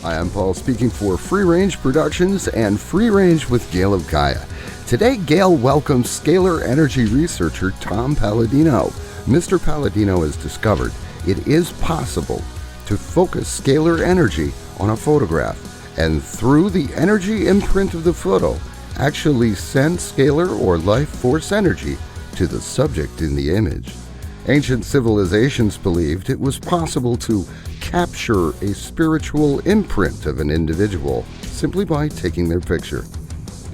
Hi, I'm Paul speaking for Free Range Productions and Free Range with Gail of Gaia. Today, Gail welcomes scalar energy researcher Tom Paladino. Mr. Paladino has discovered it is possible to focus scalar energy on a photograph and through the energy imprint of the photo, actually send scalar or life force energy to the subject in the image. Ancient civilizations believed it was possible to capture a spiritual imprint of an individual simply by taking their picture.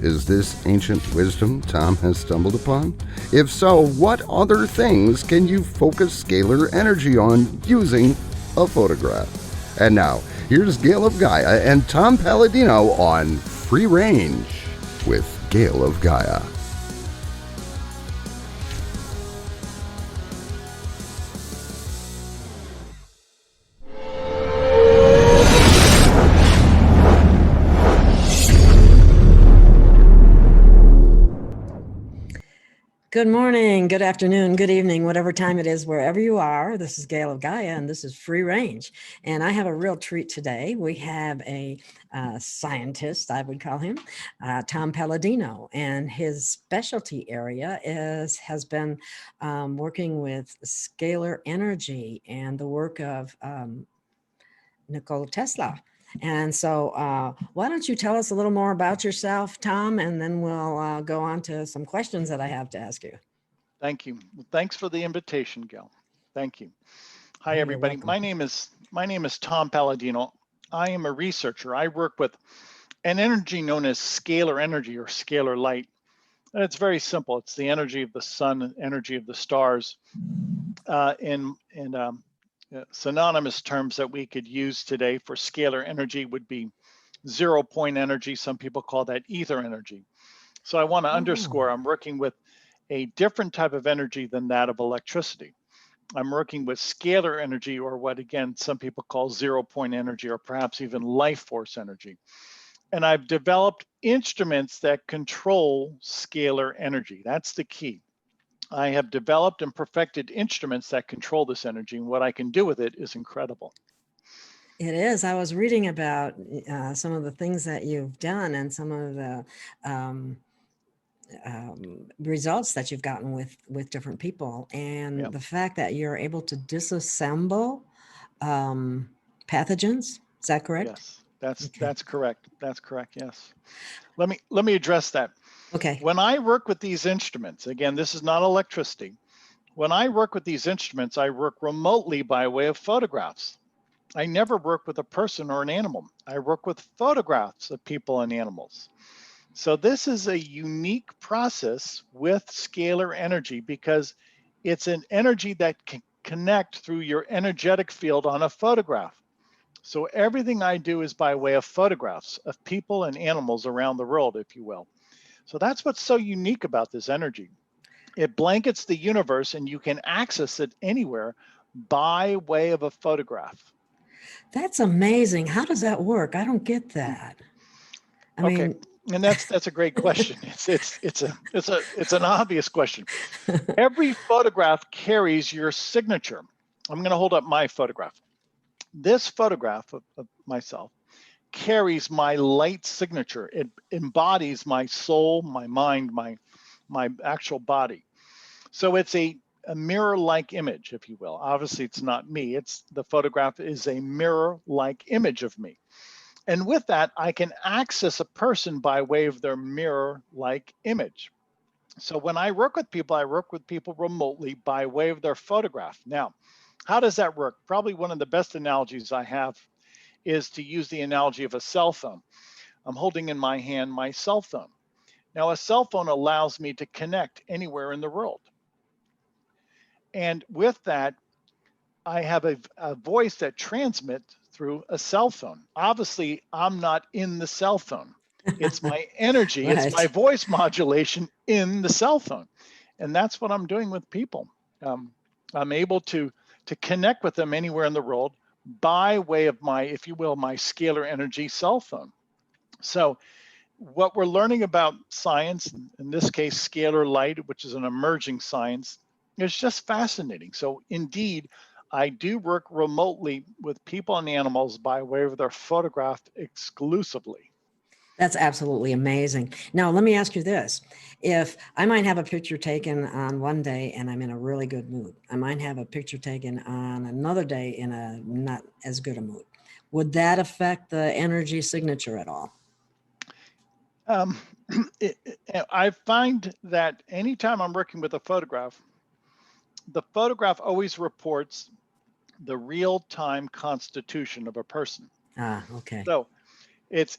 Is this ancient wisdom Tom has stumbled upon? If so, what other things can you focus scalar energy on using a photograph? And now, here's Gail of Gaia and Tom Paladino on Free Range with Gail of Gaia. Good morning, good afternoon, good evening, whatever time it is, wherever you are. This is Gail of Gaia, and this is Free Range. And I have a real treat today. We have a scientist, I would call him, Tom Paladino, and his specialty area has been working with scalar energy and the work of Nikola Tesla. And so why don't you tell us a little more about yourself, Tom, and then we'll go on to some questions that I have to ask you. Thank you. Thanks for the invitation, Gail. Thank you. Hi, everybody. My name is Tom Paladino. I am a researcher. I work with an energy known as scalar energy or scalar light. And it's very simple. It's the energy of the sun, energy of the stars. In synonymous terms that we could use today for scalar energy would be 0 point energy. Some people call that ether energy. So I want to underscore, I'm working with a different type of energy than that of electricity. I'm working with scalar energy, or what again, some people call 0 point energy, or perhaps even life force energy. And I've developed instruments that control scalar energy. That's the key. I have developed and perfected instruments that control this energy, and what I can do with it is incredible. It is. I was reading about some of the things that you've done and some of the results that you've gotten with different people, and the fact that you're able to disassemble pathogens. Is that correct? Yes, that's correct. That's correct. Yes. Let me address that. Okay. When I work with these instruments, again, this is not electricity. When I work with these instruments, I work remotely by way of photographs. I never work with a person or an animal. I work with photographs of people and animals. So this is a unique process with scalar energy because it's an energy that can connect through your energetic field on a photograph. So everything I do is by way of photographs of people and animals around the world, if you will. So that's what's so unique about this energy. It blankets the universe and you can access it anywhere by way of a photograph. That's amazing. How does that work? I don't get that. I mean, and that's a great question. It's an obvious question. Every photograph carries your signature. I'm going to hold up my photograph. This photograph of myself carries my light signature. It embodies my soul, my mind, my actual body. So it's a mirror-like image, if you will. Obviously, it's not me. The photograph is a mirror-like image of me. And with that, I can access a person by way of their mirror-like image. So when I work with people remotely by way of their photograph. Now, how does that work? Probably one of the best analogies I have is to use the analogy of a cell phone. I'm holding in my hand my cell phone. Now, a cell phone allows me to connect anywhere in the world. And with that, I have a voice that transmits through a cell phone. Obviously, I'm not in the cell phone. It's my energy, right. It's my voice modulation in the cell phone. And that's what I'm doing with people. I'm able to connect with them anywhere in the world by way of my, if you will, my scalar energy cell phone. So what we're learning about science, in this case, scalar light, which is an emerging science, is just fascinating. So indeed, I do work remotely with people and animals by way of their photograph exclusively. That's absolutely amazing. Now, let me ask you this. If I might have a picture taken on one day and I'm in a really good mood, I might have a picture taken on another day in a not as good a mood. Would that affect the energy signature at all? I find that anytime I'm working with a photograph, the photograph always reports the real-time constitution of a person. Ah, okay. So it's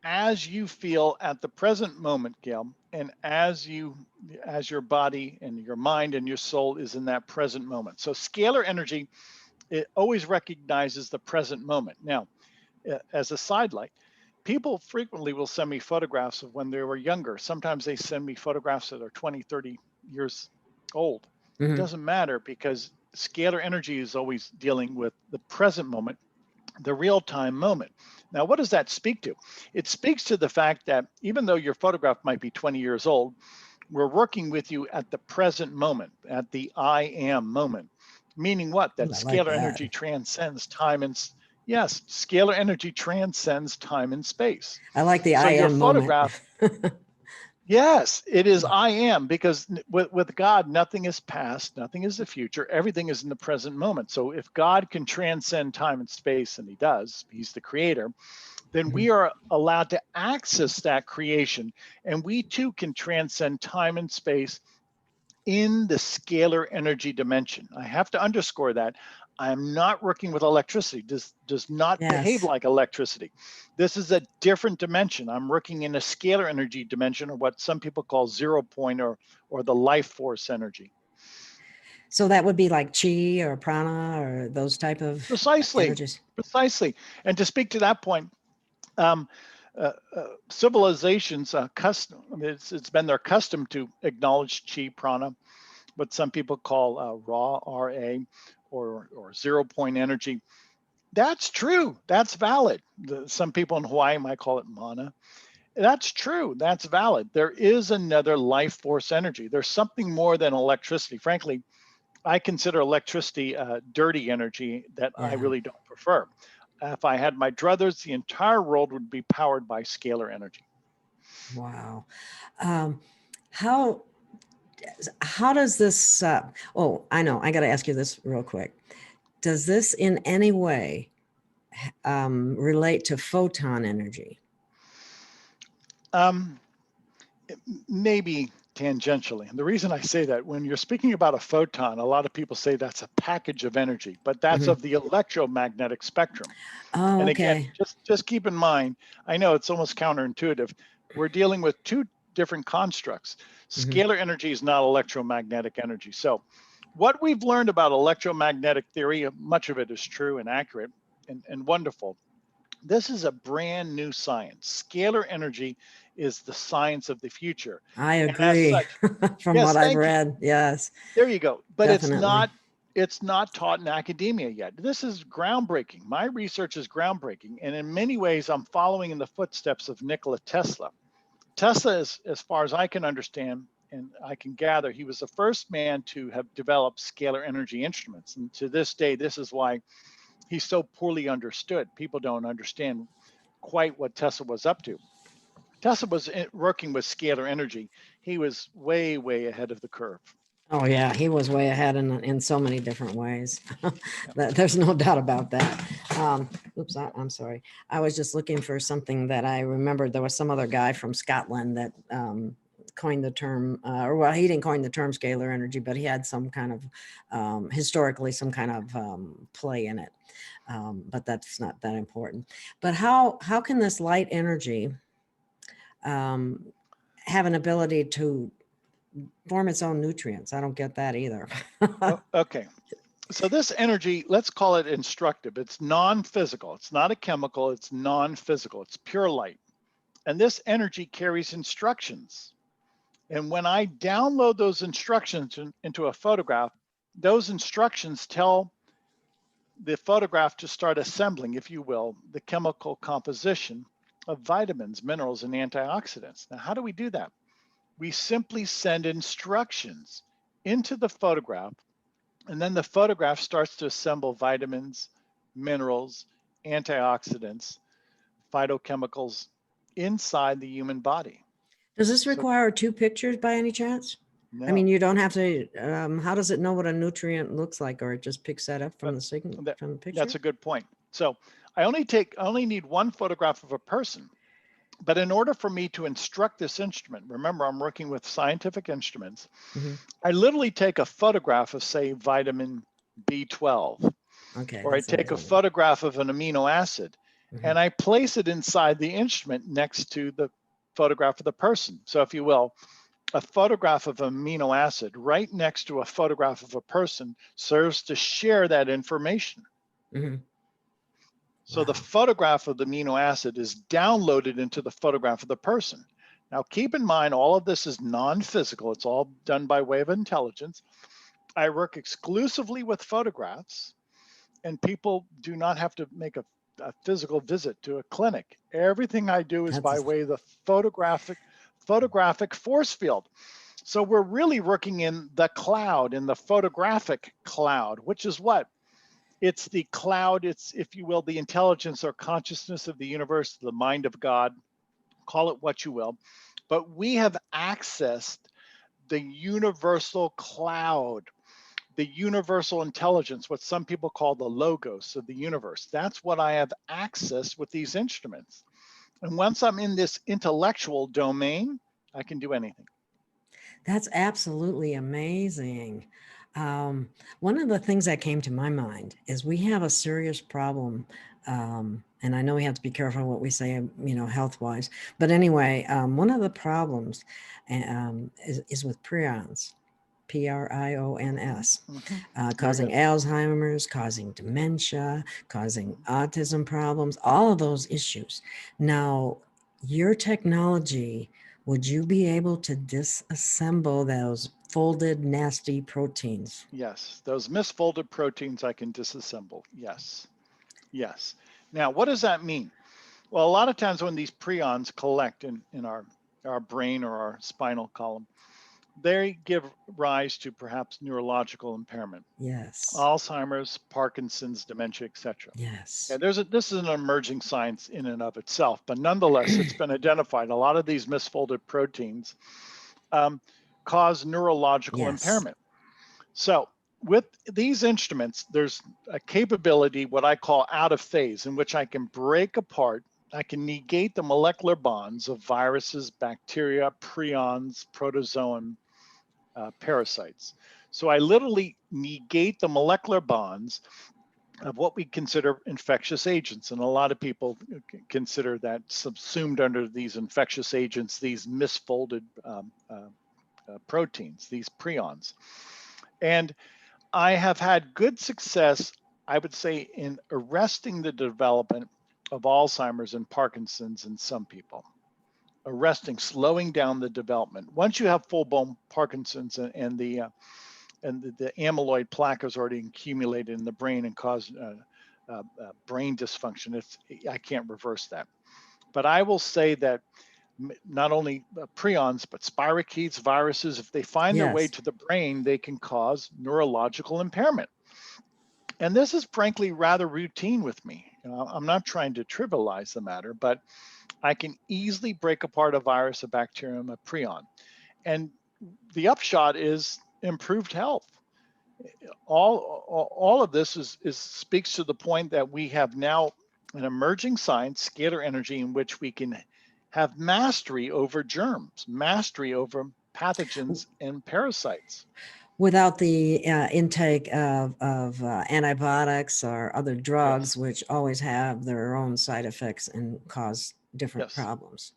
as you feel at the present moment, Gail, and as your body and your mind and your soul is in that present moment. So scalar energy, it always recognizes the present moment. Now, as a sidelight, people frequently will send me photographs of when they were younger. Sometimes they send me photographs that are 20, 30 years old. It doesn't matter because scalar energy is always dealing with the present moment, the real-time moment. Now, what does that speak to? It speaks to the fact that even though your photograph might be 20 years old, we're working with you at the present moment, at the I am moment. Meaning what? That Ooh, I like scalar that. energy transcends time and yes, scalar energy transcends time and space. I like the So I your am moment. photograph, yes, it is I am, because with God, nothing is past, nothing is the future, everything is in the present moment. So if God can transcend time and space, and he does, he's the creator, then we are allowed to access that creation, and we too can transcend time and space in the scalar energy dimension. I have to underscore that. I'm not working with electricity. Does not behave Yes. like electricity. This is a different dimension. I'm working in a scalar energy dimension, or what some people call 0 point, or the life force energy. So that would be like chi or prana or those type of Precisely, energies. precisely. And to speak to that point, civilizations, it's been their custom to acknowledge chi, prana, what some people call raw, RA, or 0 point energy. That's true. That's valid. Some people in Hawaii might call it mana. That's true. That's valid. There is another life force energy. There's something more than electricity. Frankly, I consider electricity dirty energy that I Yeah. really don't prefer. If I had my druthers, the entire world would be powered by scalar energy. Wow. How does this? Oh, I know. I got to ask you this real quick. Does this in any way relate to photon energy? Maybe tangentially. And the reason I say that, when you're speaking about a photon, a lot of people say that's a package of energy, but that's of the electromagnetic spectrum. Oh, And again, okay. just keep in mind, I know it's almost counterintuitive. We're dealing with two different constructs. Scalar energy is not electromagnetic energy. So what we've learned about electromagnetic theory, much of it is true and accurate and wonderful. This is a brand new science. Scalar energy is the science of the future. I And as agree. such, From yes, what I've thank you. read. Yes, There you go. But definitely. it's not taught in academia yet. This is groundbreaking. My research is groundbreaking. And in many ways, I'm following in the footsteps of Nikola Tesla. Tesla is, as far as I can understand and I can gather, he was the first man to have developed scalar energy instruments. And to this day, this is why he's so poorly understood. People don't understand quite what Tesla was up to. Tesla was working with scalar energy. He was way, way ahead of the curve. Oh yeah, he was way ahead in so many different ways. There's no doubt about that. Oops, I'm sorry. I was just looking for something that I remembered. There was some other guy from Scotland that coined the term, or well, he didn't coin the term scalar energy, but he had some kind of historically some kind of play in it. But that's not that important. But how can this light energy have an ability to form its own nutrients? I don't get that either. Okay. So this energy, let's call it instructive. It's non-physical. It's not a chemical. It's non-physical. It's pure light. And this energy carries instructions. And when I download those instructions into a photograph, those instructions tell the photograph to start assembling, if you will, the chemical composition of vitamins, minerals, and antioxidants. Now, how do we do that? We simply send instructions into the photograph And then the photograph starts to assemble vitamins, minerals, antioxidants, phytochemicals inside the human body. Does this So require two pictures by any chance? I mean, no, you don't have to, how does it know what a nutrient looks like, or it just picks that up from but the signal, from the that's picture? a good point. So I only need one photograph of a person, but in order for me to instruct this instrument, remember I'm working with scientific instruments, Hmm. I literally take a photograph of, say, vitamin B12, Okay, or I that's what I take a was wondering. photograph of an amino acid, Hmm. and I place it inside the instrument next to the photograph of the person. So if you will, a photograph of amino acid right next to a photograph of a person serves to share that information. Hmm. So the Wow. photograph of the amino acid is downloaded into the photograph of the person. Now, keep in mind, all of this is non-physical. It's all done by way of intelligence. I work exclusively with photographs, and people do not have to make a physical visit to a clinic. Everything I do is by That's, way of the photographic force field. So we're really working in the cloud, in the photographic cloud, which is what? It's the cloud, it's, if you will, the intelligence or consciousness of the universe, the mind of God, call it what you will. But we have accessed the universal cloud, the universal intelligence, what some people call the logos of the universe. That's what I have accessed with these instruments. And once I'm in this intellectual domain, I can do anything. that's absolutely amazing. Um, One of the things that came to my mind is we have a serious problem. And I know we have to be careful what we say, health wise. But anyway, one of the problems is with prions, prions, Very causing good. Alzheimer's, causing dementia, causing autism problems, all of those issues. Now, your technology, would you be able to disassemble those folded, nasty proteins? Yes, those misfolded proteins I can disassemble. Yes, yes. Now, what does that mean? Well, a lot of times when these prions collect in our brain or our spinal column, they give rise to perhaps neurological impairment, Yes. Alzheimer's, Parkinson's, dementia, etc. Yes. Yeah, this is an emerging science in and of itself, but nonetheless, it's been identified. A lot of these misfolded proteins um, cause neurological Yes. impairment. So with these instruments, there's a capability, what I call out of phase, in which I can break apart, I can negate the molecular bonds of viruses, bacteria, prions, protozoan, parasites. So I literally negate the molecular bonds of what we consider infectious agents. And a lot of people consider that subsumed under these infectious agents, these misfolded proteins, these prions. And I have had good success, I would say, in arresting the development of Alzheimer's and Parkinson's in some people. Slowing down the development. Once you have full-blown Parkinson's and the amyloid plaque has already accumulated in the brain and caused brain dysfunction, I can't reverse that. But I will say that not only prions, but spirochetes, viruses, if they find their way Yes. to the brain, they can cause neurological impairment. And this is frankly rather routine with me. I'm not trying to trivialize the matter, but I can easily break apart a virus, a bacterium, a prion. And the upshot is improved health. All of this is speaks to the point that we have now an emerging science, scalar energy, in which we can have mastery over germs, mastery over pathogens and parasites. Without the intake of antibiotics or other drugs, Yes, which always have their own side effects and cause different yes, problems.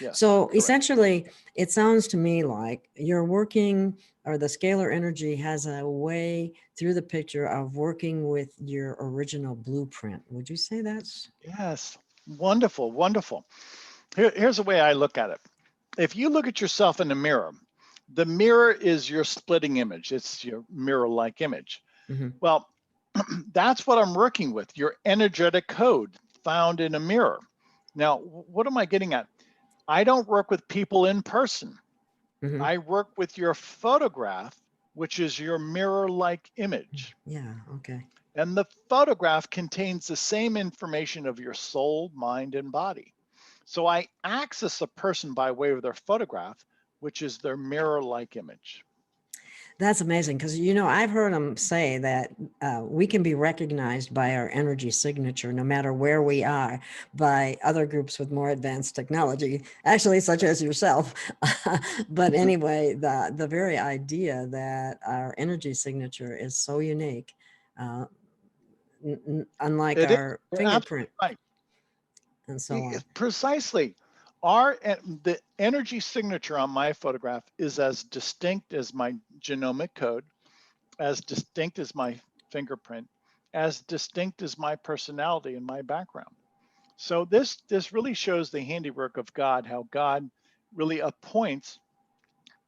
yes, So correct. essentially, it sounds to me like you're working, or the scalar energy has a way through the picture of working with your original blueprint. Would you say that's? Yes, wonderful, wonderful. Here's the way I look at it. If you look at yourself in the mirror is your splitting image. It's your mirror-like image. Mm-hmm. Well, that's what I'm working with, your energetic code found in a mirror. Now, what am I getting at? I don't work with people in person. Mm-hmm. I work with your photograph which is your mirror-like image. Yeah, okay. And the photograph contains the same information of your soul, mind, and body. So I access a person by way of their photograph, which is their mirror-like image. That's amazing because, you know, I've heard them say that we can be recognized by our energy signature no matter where we are by other groups with more advanced technology, actually, such as yourself. But anyway, the very idea that our energy signature is so unique, unlike It is our absolutely fingerprint right. and so on. Precisely. The energy signature on my photograph is as distinct as my genomic code, as distinct as my fingerprint, as distinct as my personality and my background. So this really shows the handiwork of God, how God really appoints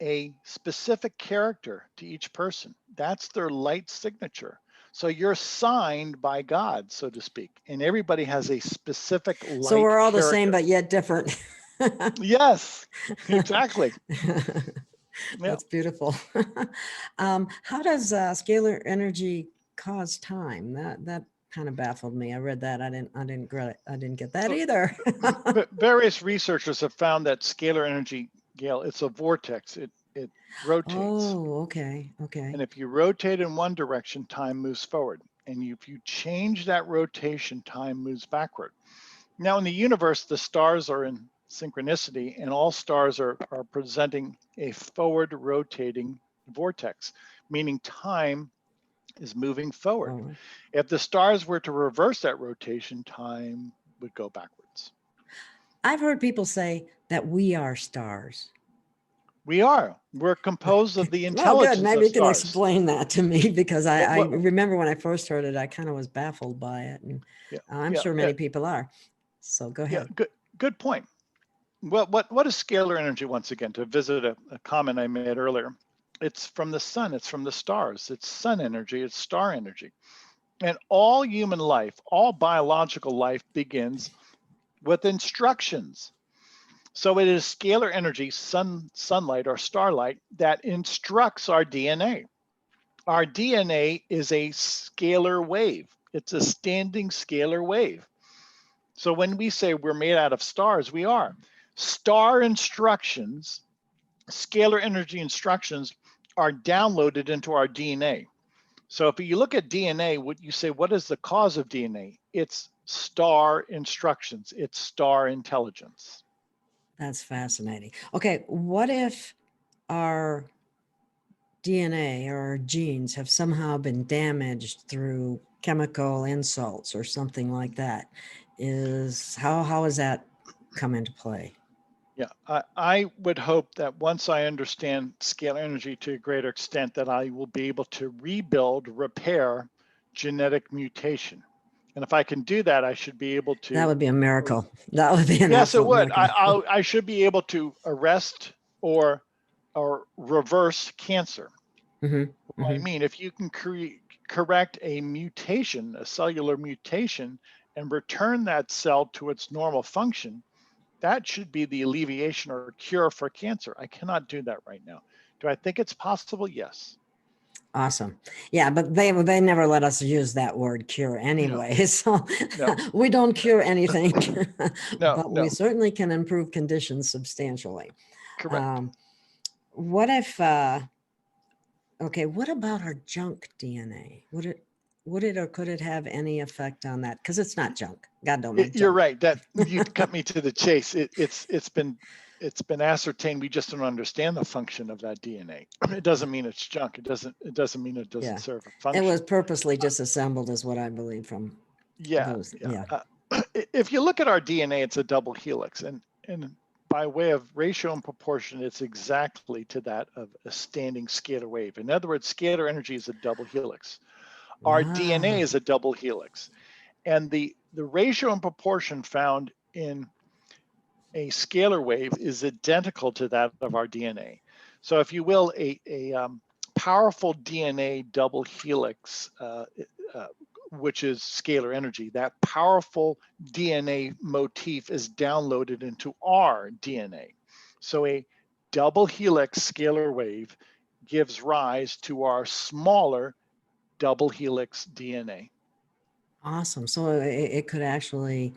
a specific character to each person. That's their light signature. So you're signed by God, so to speak, and everybody has a specific light So we're all character. the same, but yet different. Yes, exactly. That's beautiful. How does scalar energy cause time? That kind of baffled me. I read that. I didn't get that either. Various researchers have found that scalar energy, Gail, it's a vortex. It rotates. Oh, okay. And if you rotate in one direction, time moves forward. And if you change that rotation, time moves backward. Now in the universe, the stars are in synchronicity and all stars are presenting a forward rotating vortex, meaning time is moving forward. Oh. If the stars were to reverse that rotation, time would go backwards. I've heard people say that we are stars. We are. We're composed of the Oh, intelligence good. Maybe of you can stars. explain that to me because I remember when I first heard it, I kind of was baffled by it. And I'm sure many people are. So go ahead. Yeah, good point. Well, what is scalar energy, once again, to visit a comment I made earlier? It's from the sun, it's from the stars, it's sun energy, it's star energy. And all human life, all biological life begins with instructions. So it is scalar energy, sunlight or starlight, that instructs our DNA. Our DNA is a scalar wave. It's a standing scalar wave. So when we say we're made out of stars, we are. Star instructions, scalar energy instructions are downloaded into our DNA. So if you look at DNA, what you say, what is the cause of DNA? It's star instructions, it's star intelligence. That's fascinating. Okay, what if our DNA or our genes have somehow been damaged through chemical insults or something like that? How does that come into play? Yeah, I would hope that once I understand scalar energy to a greater extent, that I will be able to rebuild, repair genetic mutation. And if I can do that, I should be able to. That would be a miracle. That would be an yes, it would. miracle. I should be able to arrest or reverse cancer. I mean, if you can correct a mutation, a cellular mutation, and return that cell to its normal function, that should be the alleviation or cure for cancer. I cannot do that right now. Do I think it's possible? Yes. Awesome. Yeah, but they never let us use that word cure anyway. No. So no. We don't cure anything, but we certainly can improve conditions substantially. Correct. What if, okay, what about our junk DNA? Would it or could it have any effect on that? Because it's not junk. God don't make junk. You're right. That you cut me to the chase. It's been ascertained. We just don't understand the function of that DNA. It doesn't mean it's junk. It doesn't mean it doesn't serve a function. It was purposely disassembled, is what I believe from those. If you look at our DNA, it's a double helix, and by way of ratio and proportion, it's exactly to that of a standing scalar wave. In other words, scalar energy is a double helix. Our DNA is a double helix, and the ratio and proportion found in a scalar wave is identical to that of our DNA. So if you will, a powerful DNA double helix, which is scalar energy, that powerful DNA motif is downloaded into our DNA. So a double helix scalar wave gives rise to our smaller double helix DNA. Awesome. So it could actually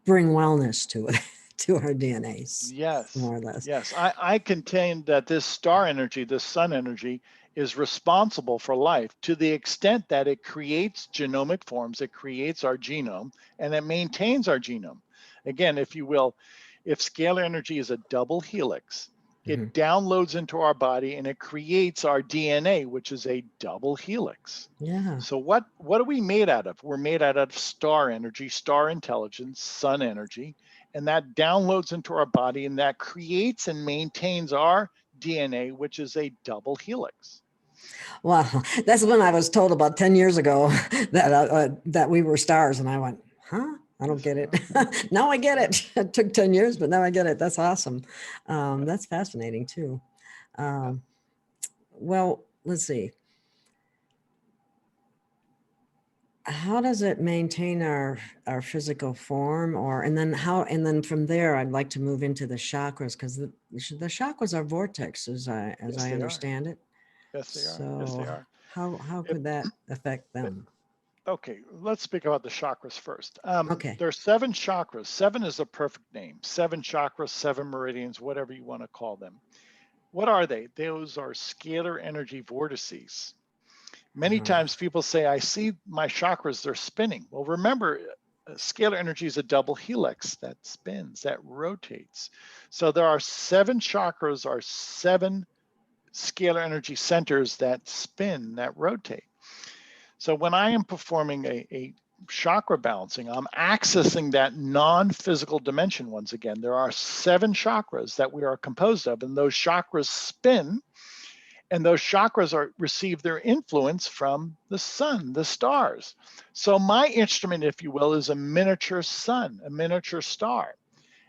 bring wellness to it, to our DNAs, Yes, more or less. yes. I contend that this star energy, this sun energy, is responsible for life to the extent that it creates genomic forms, it creates our genome, and it maintains our genome. Again, if you will, if scalar energy is a double helix, it downloads into our body and it creates our DNA, which is a double helix. Yeah. So what are we made out of? We're made out of star energy, star intelligence, sun energy, and that downloads into our body and that creates and maintains our DNA, which is a double helix. Well, that's when I was told about 10 years ago that we were stars, and I went, huh? I don't get it. Now I get it. It took 10 years, but now I get it. That's awesome. That's fascinating too. Well, let's see. How does it maintain our physical form, and then from there, I'd like to move into the chakras, because the chakras are vortexes, as I understand it. Yes, they are. So Yes, they are. how could that affect them? Okay, let's speak about the chakras first. Okay. There are 7 chakras. 7 is a perfect name. 7 chakras, 7 meridians, whatever you want to call them. What are they? Those are scalar energy vortices. Many times people say, I see my chakras, they're spinning. Well, remember, scalar energy is a double helix that spins, that rotates. So there are 7 chakras, are 7 scalar energy centers that spin, that rotate. So when I am performing a chakra balancing, I'm accessing that non-physical dimension once again. There are 7 chakras that we are composed of, and those chakras spin, and those chakras receive their influence from the sun, the stars. So my instrument, if you will, is a miniature sun, a miniature star.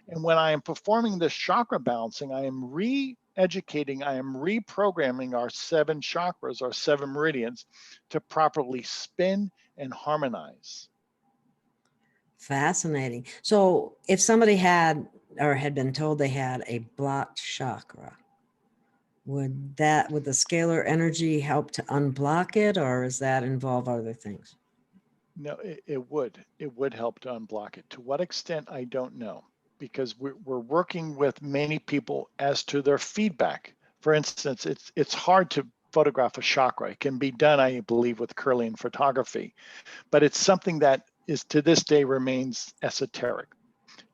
And when I am performing this chakra balancing, I am re-educating, I am reprogramming our 7 chakras, our 7 meridians, to properly spin and harmonize. Fascinating. So if somebody had been told they had a blocked chakra, would the scalar energy help to unblock it, or does that involve other things? No, it would help to unblock it. To what extent, I don't know, because we're working with many people as to their feedback. For instance, it's hard to photograph a chakra. It can be done, I believe, with Kirlian photography, but it's something that is to this day remains esoteric.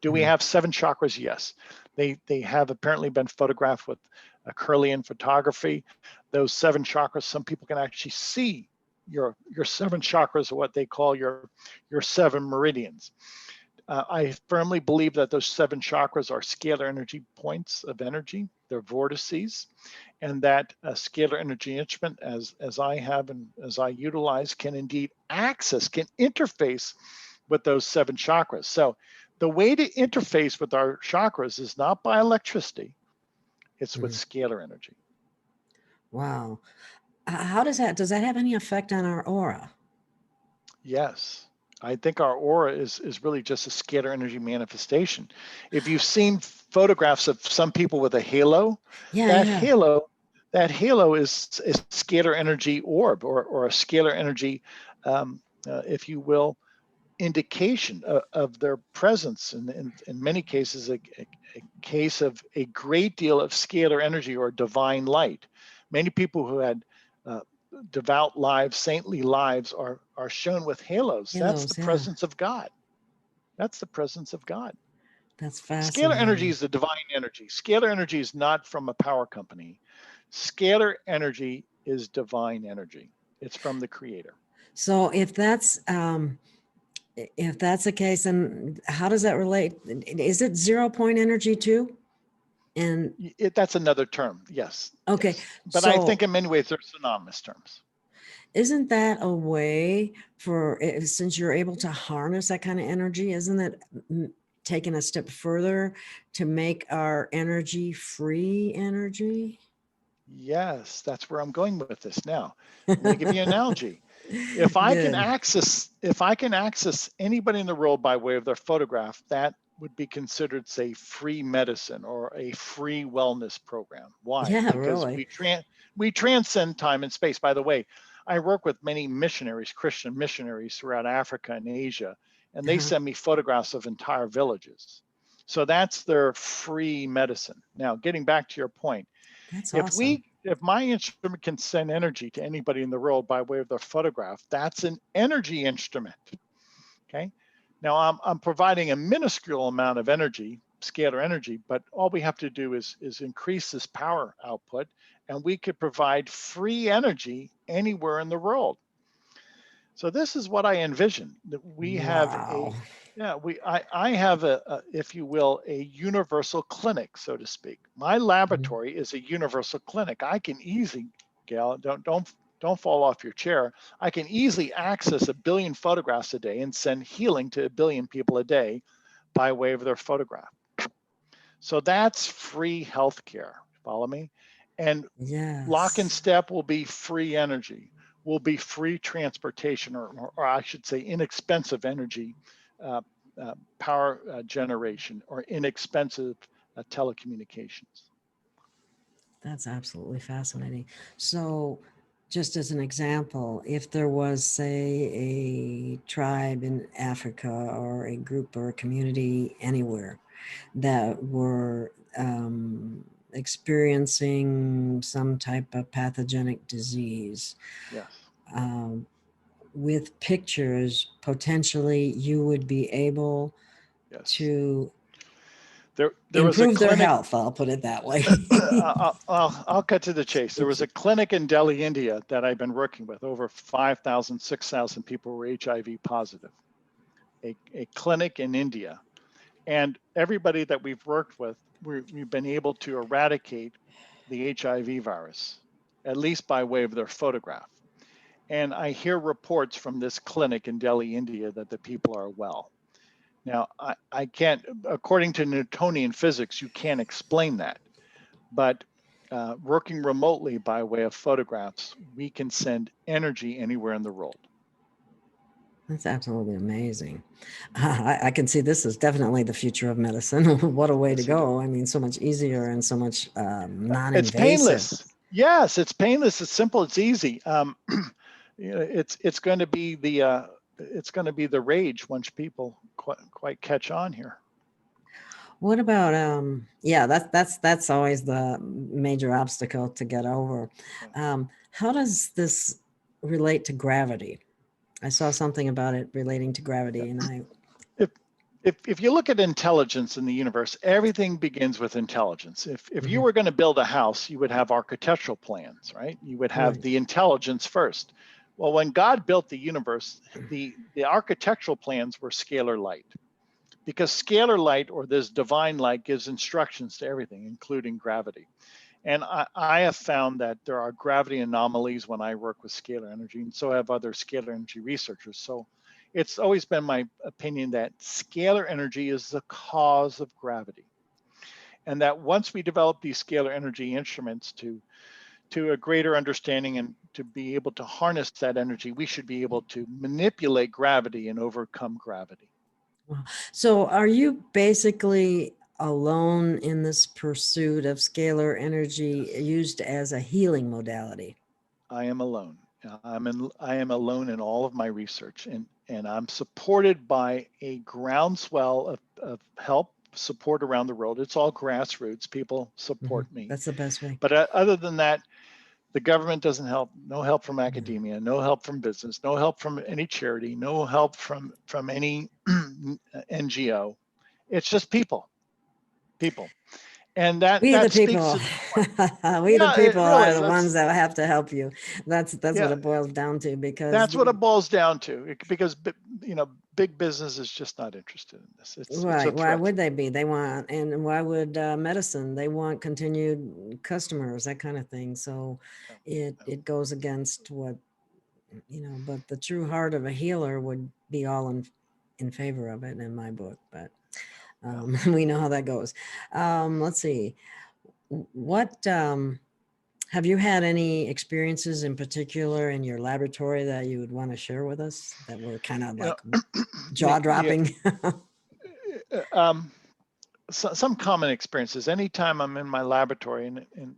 Do we have 7 chakras? Yes. They have apparently been photographed with a Kirlian photography. Those 7 chakras, some people can actually see your 7 chakras, are what they call your 7 meridians. I firmly believe that those 7 chakras are scalar energy points of energy. They're vortices, and that a scalar energy instrument, as I have and as I utilize, can indeed access, can interface with those 7 chakras. So the way to interface with our chakras is not by electricity, it's with scalar energy. Wow. How does that have any effect on our aura? Yes. I think our aura is really just a scalar energy manifestation. If you've seen photographs of some people with a halo, halo is a scalar energy orb, or a scalar energy, if you will, indication of their presence. In many cases, a case of a great deal of scalar energy or divine light. Many people who had devout lives, saintly lives, are shown with halos. That's the presence of God. That's the presence of God. That's fascinating. Scalar energy is the divine energy. Scalar energy is not from a power company. Scalar energy is divine energy. It's from the Creator. So if that's the case, then how does that relate? Is it 0 point energy too? And that's another term, yes. Okay. Yes. But I think in many ways they're synonymous terms. Isn't that a way since you're able to harness that kind of energy, isn't it taking a step further to make our energy free energy? Yes, that's where I'm going with this now. Let me give you an analogy. If I can access anybody in the world by way of their photograph, that would be considered, say, free medicine or a free wellness program. Why? Yeah, Because really. we transcend time and space. By the way, I work with many missionaries, Christian missionaries throughout Africa and Asia, and they Uh-huh. send me photographs of entire villages. So that's their free medicine. Now, getting back to your point, That's if awesome. my instrument can send energy to anybody in the world by way of their photograph, that's an energy instrument. Okay. Now I'm providing a minuscule amount of energy, scalar energy, but all we have to do is increase this power output, and we could provide free energy anywhere in the world. So this is what I envision. That we have Wow. I have if you will, a universal clinic, so to speak. My Mhm. laboratory is a universal clinic. I can easily, Gail, don't fall off your chair. I can easily access 1 billion photographs a day and send healing to 1 billion people a day by way of their photograph. So that's free healthcare. Follow me? And lock and Yes. step will be free energy, will be free transportation, or I should say inexpensive energy, uh, power generation, or inexpensive telecommunications. That's absolutely fascinating. So, just as an example, if there was, say, a tribe in Africa or a group or a community anywhere that were experiencing some type of pathogenic disease, Yes, um, with pictures, potentially you would be able yes. to There was a improve their clinic. health. I'll put it that way. I'll cut to the chase. There was a clinic in Delhi, India that I've been working with. Over 5,000, 6,000 people were HIV positive. A clinic in India. And everybody that we've worked with, we've been able to eradicate the HIV virus, at least by way of their photograph. And I hear reports from this clinic in Delhi, India, that the people are well. Now, I can't, according to Newtonian physics, you can't explain that. But working remotely by way of photographs, we can send energy anywhere in the world. That's absolutely amazing. I can see this is definitely the future of medicine. What a way to Yes, you do. go. I mean, so much easier and so much It's non-invasive. painless. Yes, it's painless. It's simple. It's easy. It's going to be the rage once people quite catch on here. What about yeah, that's always the major obstacle to get over. How does this relate to gravity? I saw something about it relating to gravity, and I If if you look at intelligence in the universe, everything begins with intelligence. If you Mhm. were going to build a house, you would have architectural plans, right? You would have Right. the intelligence first. Well, when God built the universe, the architectural plans were scalar light, because scalar light, or this divine light, gives instructions to everything, including gravity. And I have found that there are gravity anomalies when I work with scalar energy, and so have other scalar energy researchers. So it's always been my opinion that scalar energy is the cause of gravity. And that once we develop these scalar energy instruments to a greater understanding and to be able to harness that energy, we should be able to manipulate gravity and overcome gravity. Wow. So are you basically alone in this pursuit of scalar energy Yes. used as a healing modality? I am alone. I am alone in all of my research, and I'm supported by a groundswell of help, support around the world. It's all grassroots. People Mhm. support me. That's the best way. But other than that, the government doesn't help. No help from Mhm. academia, no help from business, no help from any charity, no help from any NGO. It's just people. And We the that speaks people, to the point. we the Yeah, it people are really, the ones that have to help you. That's what yeah. it boils down to because That's what it boils down to, because big business is just not interested in this. It's a right. Why threat to would they them. be? They want, and why would medicine? They want continued customers, that kind of thing. So Yeah, yeah. it goes against what, but the true heart of a healer would be all in favor of it in my book. But Yeah. we know how that goes. Let's see. What have you had any experiences in particular in your laboratory that you would want to share with us that were kind of You know, like jaw yeah, dropping? Some common experiences. Anytime I'm in my laboratory and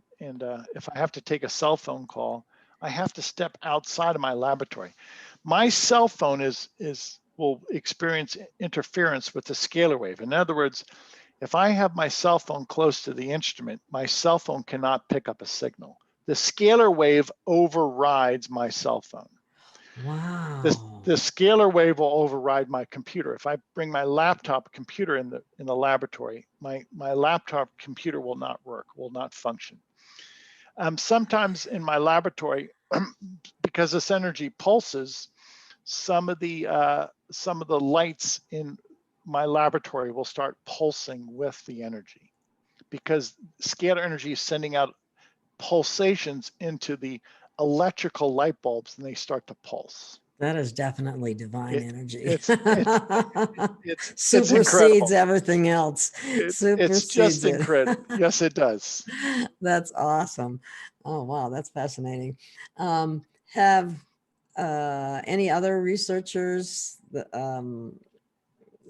if I have to take a cell phone call, I have to step outside of my laboratory. My cell phone will experience interference with the scalar wave. In other words, if I have my cell phone close to the instrument, my cell phone cannot pick up a signal. The scalar wave overrides my cell phone. Wow. The scalar wave will override my computer. If I bring my laptop computer in the laboratory, my laptop computer will not work, will not function. Sometimes in my laboratory, because this energy pulses, some of the lights in my laboratory will start pulsing with the energy, because scalar energy is sending out pulsations into the electrical light bulbs, and they start to pulse. That is definitely divine energy. It's Supersedes incredible. everything else. It's just incredible. Yes, it does. That's awesome. Oh, wow. That's fascinating. Have any other researchers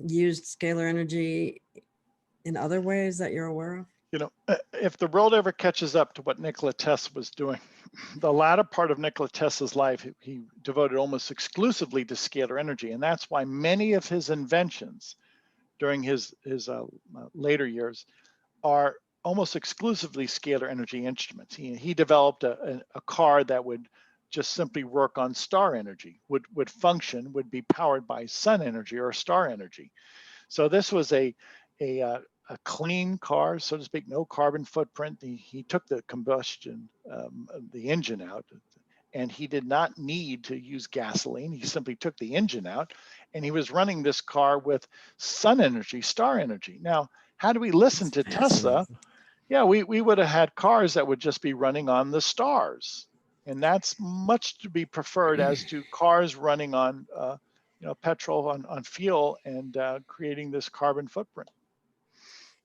used scalar energy in other ways that you're aware of? You know, if the world ever catches up to what Nikola Tesla was doing, the latter part of Nikola Tesla's life, he devoted almost exclusively to scalar energy. And that's why many of his inventions during his later years are almost exclusively scalar energy instruments. He developed a car that would just simply work on star energy, would function, would be powered by sun energy or star energy. So this was a clean car, so to speak, no carbon footprint. He took the combustion, the engine out, and he did not need to use gasoline. He simply took the engine out, and he was running this car with sun energy, star energy. Now, had we listened to Tesla, yeah, we would have had cars that would just be running on the stars. And that's much to be preferred as to cars running on petrol, on fuel, and creating this carbon footprint.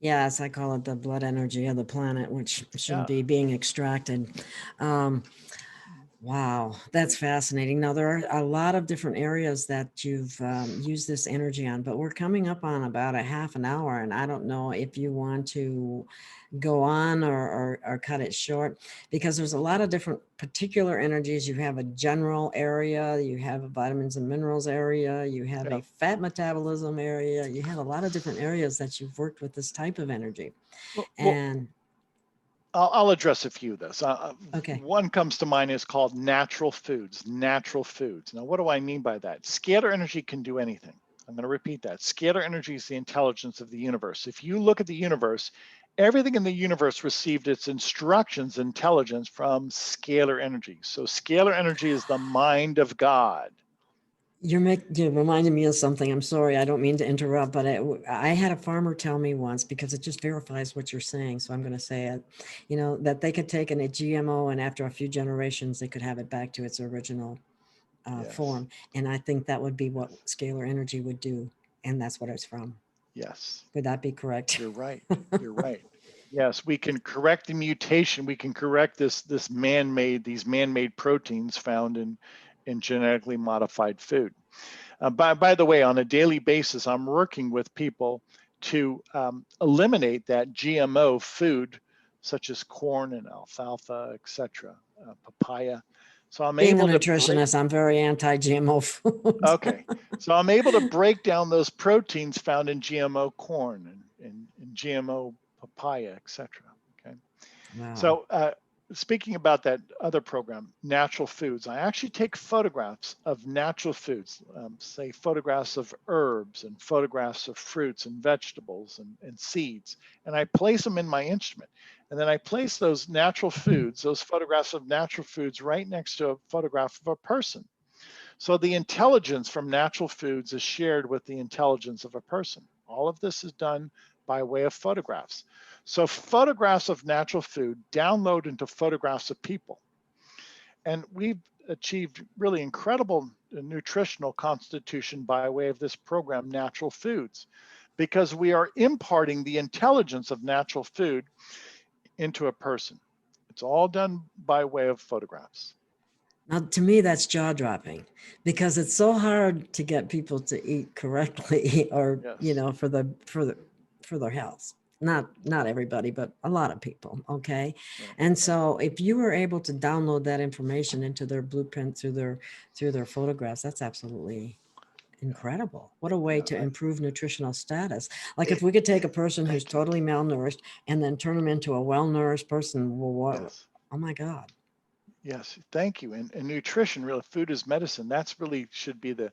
Yes, I call it the blood energy of the planet, which should be being extracted. Wow, that's fascinating. Now, there are a lot of different areas that you've used this energy on, but we're coming up on about a half an hour, and I don't know if you want to go on or cut it short, because there's a lot of different particular energies. You have a general area, you have a vitamins and minerals area, you have a fat metabolism area, you have a lot of different areas that you've worked with this type of energy. And I'll address a few of those. Okay. One comes to mind is called natural foods. Natural foods. Now, what do I mean by that? Scalar energy can do anything. I'm going to repeat that. Scalar energy is the intelligence of the universe. If you look at the universe, everything in the universe received its instructions, intelligence from scalar energy. So scalar energy is the mind of God. You're reminding me of something. I'm sorry, I don't mean to interrupt, but I had a farmer tell me once, because it just verifies what you're saying, so I'm going to say it, that they could take a GMO, and after a few generations, they could have it back to its original form. And I think that would be what scalar energy would do, and that's what it's from. Yes. Would that be correct? You're right. You're right. Yes, we can correct the mutation. We can correct these man-made proteins found in genetically modified food. By the way, on a daily basis, I'm working with people to eliminate that GMO food, such as corn and alfalfa, etc., papaya. So I'm Being able a nutritionist, I'm very anti-GMO food. Okay, so I'm able to break down those proteins found in GMO corn and GMO papaya, etc. Okay, wow. So speaking about that other program, natural foods, I actually take photographs of natural foods, say photographs of herbs and photographs of fruits and vegetables and seeds, and I place them in my instrument. And then I place those natural foods, those photographs of natural foods, right next to a photograph of a person. So the intelligence from natural foods is shared with the intelligence of a person. All of this is done by way of photographs. So photographs of natural food download into photographs of people. And we've achieved really incredible nutritional constitution by way of this program, Natural Foods, because we are imparting the intelligence of natural food into a person. It's all done by way of photographs. Now, to me, that's jaw dropping because it's so hard to get people to eat correctly, or Yes. for their health. Not everybody, but a lot of people. Okay, Right. and Right. so if you were able to download that information into their blueprint through their photographs, that's absolutely Yeah. incredible. What a way Yeah. to improve nutritional status. Like if we could take a person who's Thank you. totally malnourished and then turn them into a well-nourished person, well, what? Yes. Oh my God. Yes. Thank you. And nutrition, really, food is medicine. That's really should be the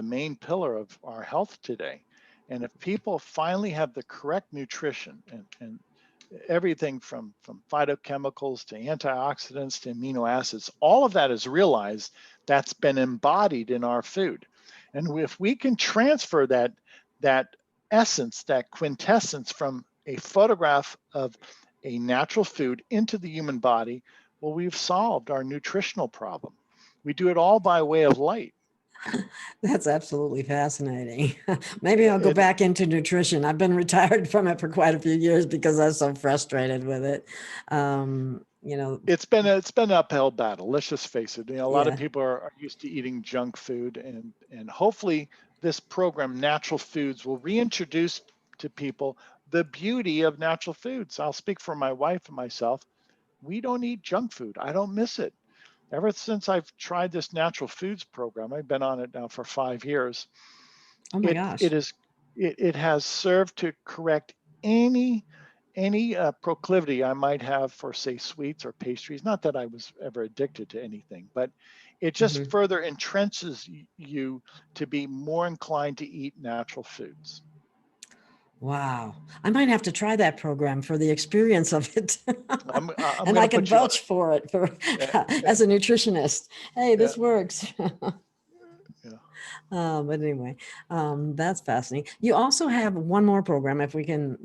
main pillar of our health today. And if people finally have the correct nutrition and everything from phytochemicals to antioxidants to amino acids, all of that is realized, that's been embodied in our food. And if we can transfer that essence, that quintessence from a photograph of a natural food into the human body, well, we've solved our nutritional problem. We do it all by way of light. That's absolutely fascinating. Maybe Yeah, I'll go back into nutrition. I've been retired from it for quite a few years because I was so frustrated with it. You know, it's been an uphill battle. Let's just face it. A lot of yeah. people are used to eating junk food, and hopefully this program, Natural Foods, will reintroduce to people the beauty of natural foods. I'll speak for my wife and myself. We don't eat junk food. I don't miss it. Ever since I've tried this Natural Foods program, I've been on it now for 5 years. Oh my It gosh. it is it has served to correct any proclivity I might have for, say, sweets or pastries. Not that I was ever addicted to anything, but it just Mhm. further entrenches you to be more inclined to eat natural foods. Wow. I might have to try that program for the experience of it. I'm And going I to can put you on vouch for it for it. as a nutritionist. Hey, Yeah, this works. yeah. But anyway, that's fascinating. You also have one more program, if we can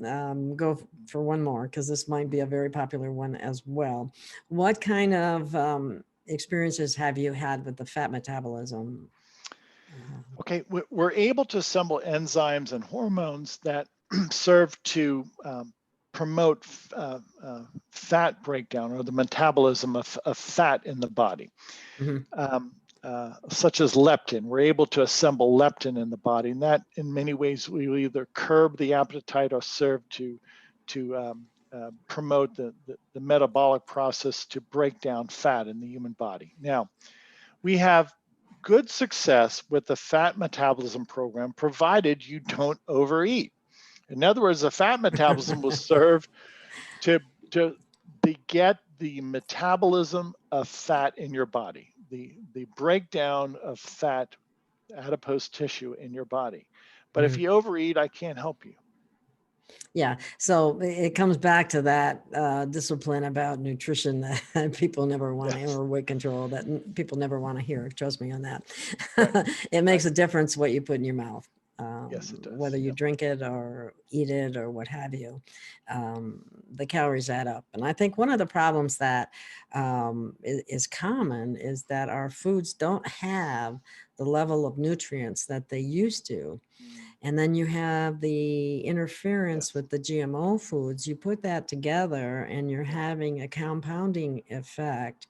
go for one more, because this might be a very popular one as well. What kind of experiences have you had with the fat metabolism? Okay, we're able to assemble enzymes and hormones that serve to promote fat breakdown or the metabolism of fat in the body, Mhm. such as leptin. We're able to assemble leptin in the body, and that in many ways will either curb the appetite or serve to promote the metabolic process to break down fat in the human body. Now, we have good success with the fat metabolism program, provided you don't overeat. In other words, the fat metabolism will serve to, to beget the metabolism of fat in your body, the breakdown of fat, adipose tissue in your body. But if Mhm. you overeat, I can't help you. Yeah, so it comes back to that discipline about nutrition that people never want to, Yes, or weight control that people never want to hear. Trust me on that. right, It right. makes a difference what you put in your mouth, Yes, it does. whether you Yep. drink it or eat it or what have you. The calories add up, and I think one of the problems that is common is that our foods don't have the level of nutrients that they used to. Mm, And then you have the interference yes, with the GMO foods. You put that together and you're yes, having a compounding effect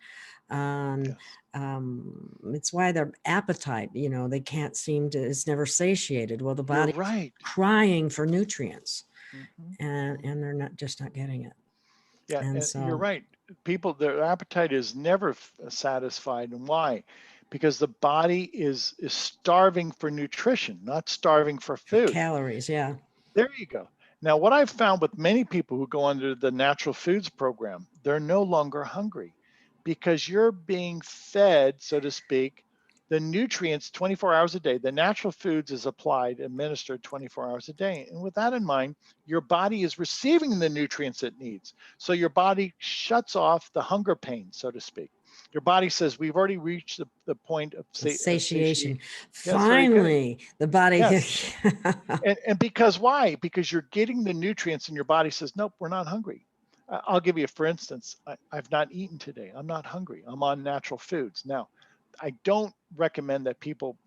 on yes. it's why their appetite, they can't seem to, it's never satiated. Well, the You're body's right. crying for nutrients, Hmm. and they're not getting it. Yeah, And and you're so right. People, their appetite is never satisfied. And why? Because the body is starving for nutrition, not starving for for food. calories, yeah. There you go. Now, what I've found with many people who go under the natural foods program, they're no longer hungry because you're being fed, so to speak, the nutrients 24 hours a day. The natural foods is applied, administered 24 hours a day. And with that in mind, your body is receiving the nutrients it needs. So your body shuts off the hunger pain, so to speak. Your body says, we've already reached the point of Satiation. satiety. Yes, very good. Finally, the body. Yes. And because why? Because you're getting the nutrients and your body says, nope, we're not hungry. I'll give you, for instance, I've not eaten today. I'm not hungry. I'm on natural foods. Now, I don't recommend that people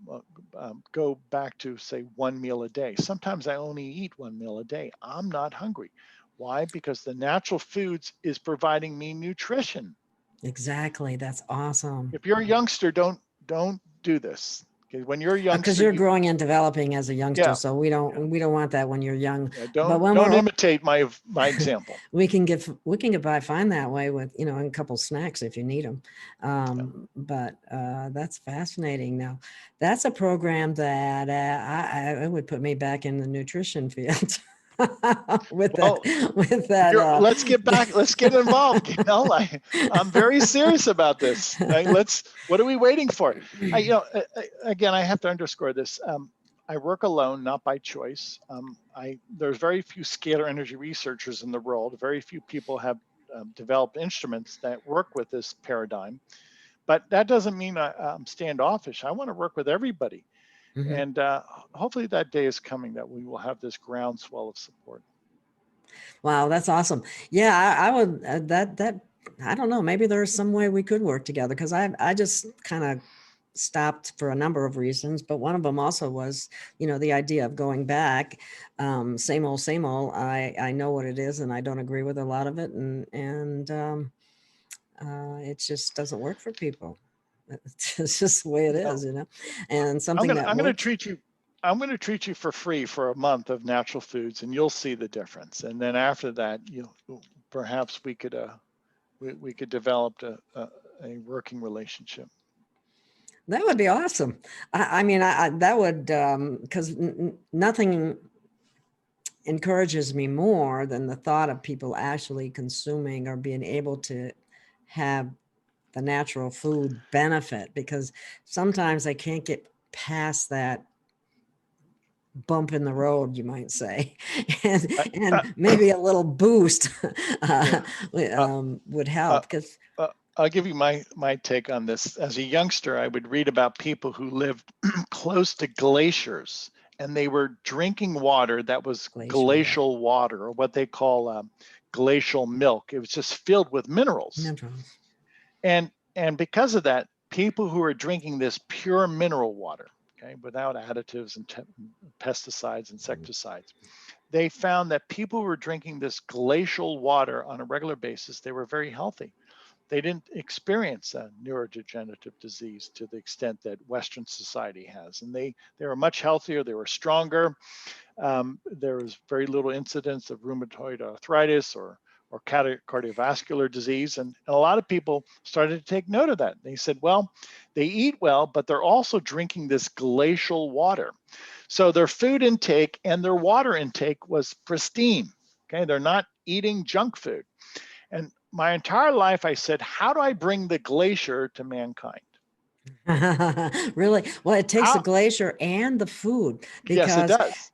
go back to, say, one meal a day. Sometimes I only eat one meal a day. I'm not hungry. Why? Because the natural foods is providing me nutrition. Exactly. That's awesome. If you're a youngster, don't do this. Okay, when you're a Because youngster, you're growing and developing as a youngster, yeah, so we don't want that when you're young. yeah, But when don't we're imitate my example. we can get by fine that way with, you know, a couple snacks if you need them. But that's fascinating. Now, that's a program that I would put me back in the nutrition field. with Well, that let's get back. Let's get involved. Gail. I'm very serious about this. What are we waiting for? Again, I have to underscore this. I work alone, not by choice. There's very few scalar energy researchers in the world. Very few people have developed instruments that work with this paradigm. But that doesn't mean I'm standoffish. I want to work with everybody. Mhm. And hopefully that day is coming that we will have this groundswell of support. Wow, that's awesome. Yeah, I would that I don't know, maybe there's some way we could work together, because I just kind of stopped for a number of reasons, but one of them also was, you know, the idea of going back. Same old, same old. I know what it is, and I don't agree with a lot of it, and it just doesn't work for people. It's just the way it No. is, you know. And I'm gonna treat you. I'm going to treat you for free for a month of natural foods, and you'll see the difference. And then after that, perhaps we could develop a working relationship. That would be awesome. I mean, that would, because nothing encourages me more than the thought of people actually consuming or being able to have the natural food benefit, because sometimes I can't get past that bump in the road, you might say, and maybe a little boost would help. Because I'll give you my take on this. As a youngster, I would read about people who lived close to glaciers, and they were drinking water that was glacial water, or what they call glacial milk. It was just filled with minerals. And because of that, people who are drinking this pure mineral water, okay, without additives and pesticides, insecticides, they found that people who were drinking this glacial water on a regular basis, they were very healthy. They didn't experience a neurodegenerative disease to the extent that Western society has. And they were much healthier, they were stronger. There was very little incidence of rheumatoid arthritis or cardiovascular disease. And a lot of people started to take note of that. They said, well, they eat well, but they're also drinking this glacial water. So their food intake and their water intake was pristine. Okay, they're not eating junk food. And my entire life, I said, how do I bring the glacier to mankind? Really? Well, it takes the glacier and the food, because yes, it does.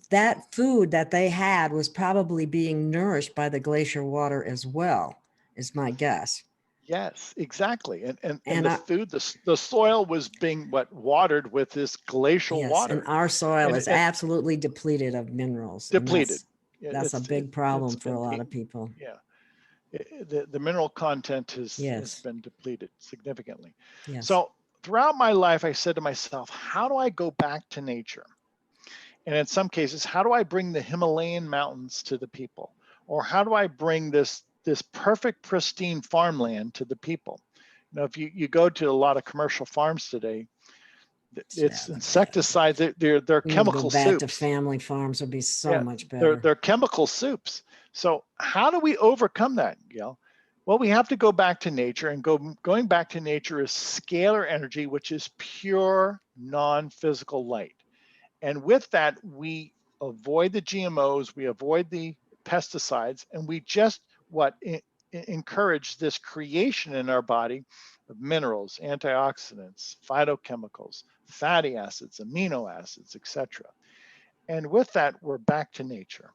that food that they had was probably being nourished by the glacier water as well, is my guess. Yes, exactly. And the food, the soil was being watered with this glacial water. And our soil is absolutely depleted of minerals. Depleted. That's a big problem for a lot of people. Yeah. The mineral content has been depleted significantly. Yes. So throughout my life, I said to myself, how do I go back to nature? And in some cases, how do I bring the Himalayan mountains to the people? Or how do I bring this perfect, pristine farmland to the people? You know, if you go to a lot of commercial farms today, it's insecticides, they're chemical soups. Go back to family farms would be so much better. They're chemical soups. So how do we overcome that, Gail? Well, we have to go back to nature, and going back to nature is scalar energy, which is pure non-physical light. And with that, we avoid the GMOs, we avoid the pesticides, and we just encourage this creation in our body of minerals, antioxidants, phytochemicals, fatty acids, amino acids, etc. And with that, we're back to nature.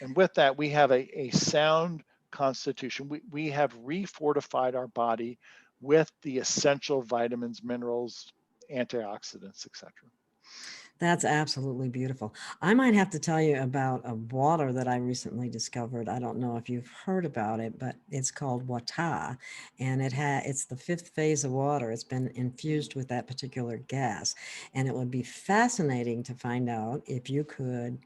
And with that, we have a sound constitution. We have refortified our body with the essential vitamins, minerals, antioxidants, etc. That's absolutely beautiful. I might have to tell you about a water that I recently discovered. I don't know if you've heard about it, but it's called Wata, and it's the 5th phase of water. It's been infused with that particular gas, and it would be fascinating to find out if you could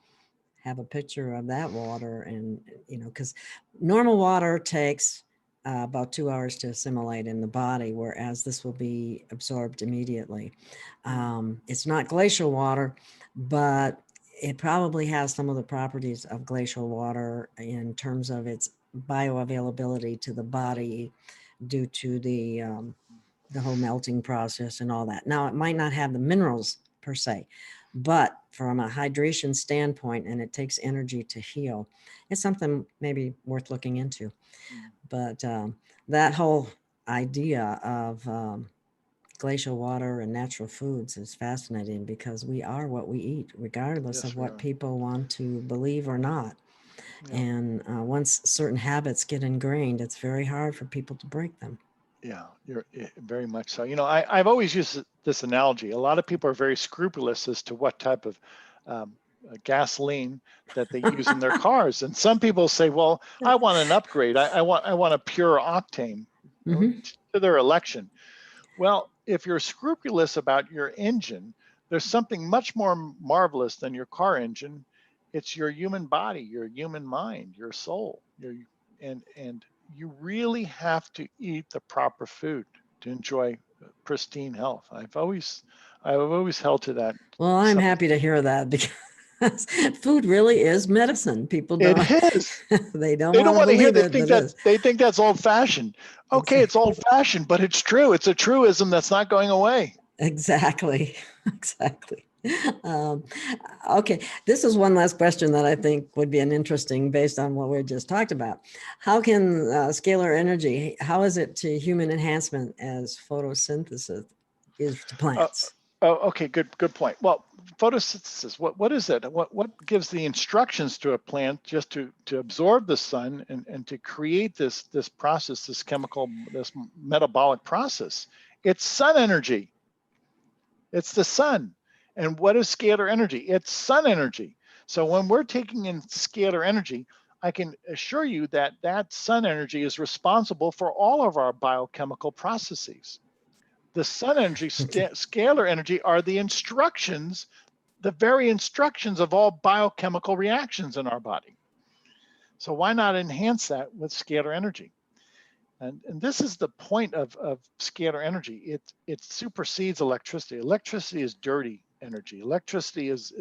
have a picture of that water. And, you know, because normal water takes about 2 hours to assimilate in the body, whereas this will be absorbed immediately. It's not glacial water, but it probably has some of the properties of glacial water in terms of its bioavailability to the body due to the whole melting process and all that. Now, it might not have the minerals per se, but from a hydration standpoint, and it takes energy to heal, it's something maybe worth looking into. But that whole idea of glacial water and natural foods is fascinating because we are what we eat, regardless Yes, of we what are. people want to believe or not. Yeah. And once certain habits get ingrained, it's very hard for people to break them. Yeah, you're very much so. I've always used this analogy. A lot of people are very scrupulous as to what type of gasoline that they use in their cars, and some people say, "Well, I want an upgrade. I want a pure octane," to their election. Well, if you're scrupulous about your engine, there's something much more marvelous than your car engine. It's your human body, your human mind, your soul. And you really have to eat the proper food to enjoy pristine health. I've always held to that. Well, I'm happy to hear that because food really is medicine. People It don't, is. they don't They don't want to want to hear. believe They it, think but it is. that's old fashioned. Okay, it's old fashioned, but it's true. It's a truism that's not going away. Exactly. Exactly. Um, okay, this is one last question that I think would be an interesting based on what we just talked about. How can scalar energy, how is it to human enhancement as photosynthesis is to plants? Okay, good point. Well, photosynthesis, what is it? What gives the instructions to a plant just to absorb the sun and to create this process, this chemical, this metabolic process? It's sun energy. It's the sun. And what is scalar energy? It's sun energy. So when we're taking in scalar energy, I can assure you that that sun energy is responsible for all of our biochemical processes. The sun energy, scalar energy, are the instructions, the very instructions of all biochemical reactions in our body. So why not enhance that with scalar energy? And this is the point of scalar energy. It supersedes electricity. Electricity is dirty energy. Electricity is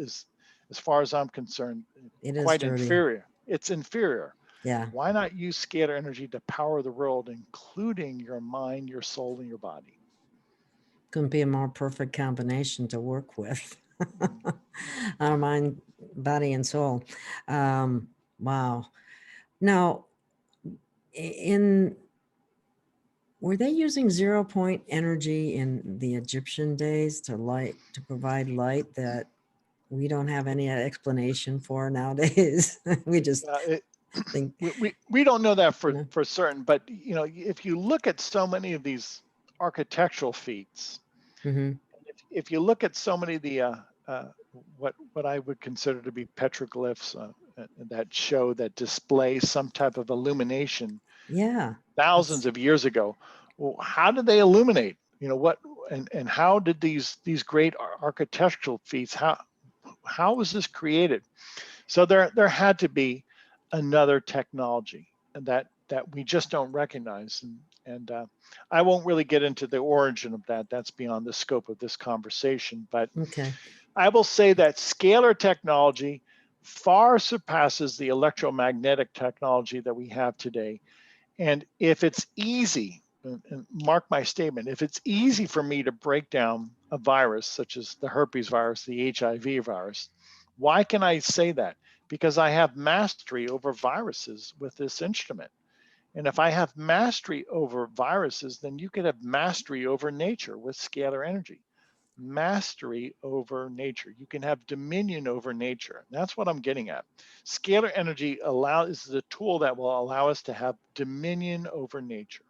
as far as I'm concerned, quite inferior. It's inferior. Yeah. Why not use scalar energy to power the world, including your mind, your soul, and your body? Couldn't be a more perfect combination to work with. Our mind, body, and soul. Wow. Now, were they using 0-point energy in the Egyptian days to provide light that we don't have any explanation for nowadays? We just think we don't know that for certain, but if you look at so many of these architectural feats, if you look at so many of the what I would consider to be petroglyphs that display some type of illumination, thousands of years ago, well, how did they illuminate? And how did these great architectural feats, how was this created? So there had to be another technology that we just don't recognize, and I won't really get into the origin of that. That's beyond the scope of this conversation. But I will say that scalar technology far surpasses the electromagnetic technology that we have today. And if it's easy, and mark my statement, if it's easy for me to break down a virus such as the herpes virus, the HIV virus, why can I say that? Because I have mastery over viruses with this instrument. And if I have mastery over viruses, then you can have mastery over nature with scalar energy. Mastery over nature. You can have dominion over nature. That's what I'm getting at. Scalar energy is the tool that will allow us to have dominion over nature.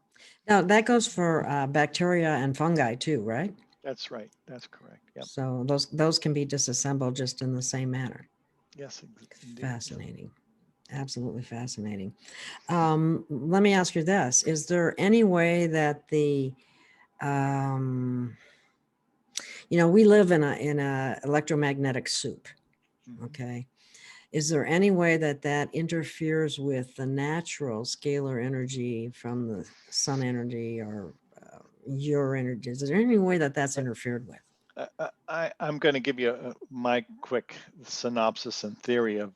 Now that goes for bacteria and fungi too, right? That's right. That's correct. Yep. So those can be disassembled just in the same manner. Yes, indeed. Fascinating. Absolutely fascinating. Let me ask you this: is there any way that we live in a electromagnetic soup? Okay. Is there any way that that interferes with the natural scalar energy from the sun energy or your energy? Is there any way that that's interfered with? I'm going to give you my quick synopsis and theory of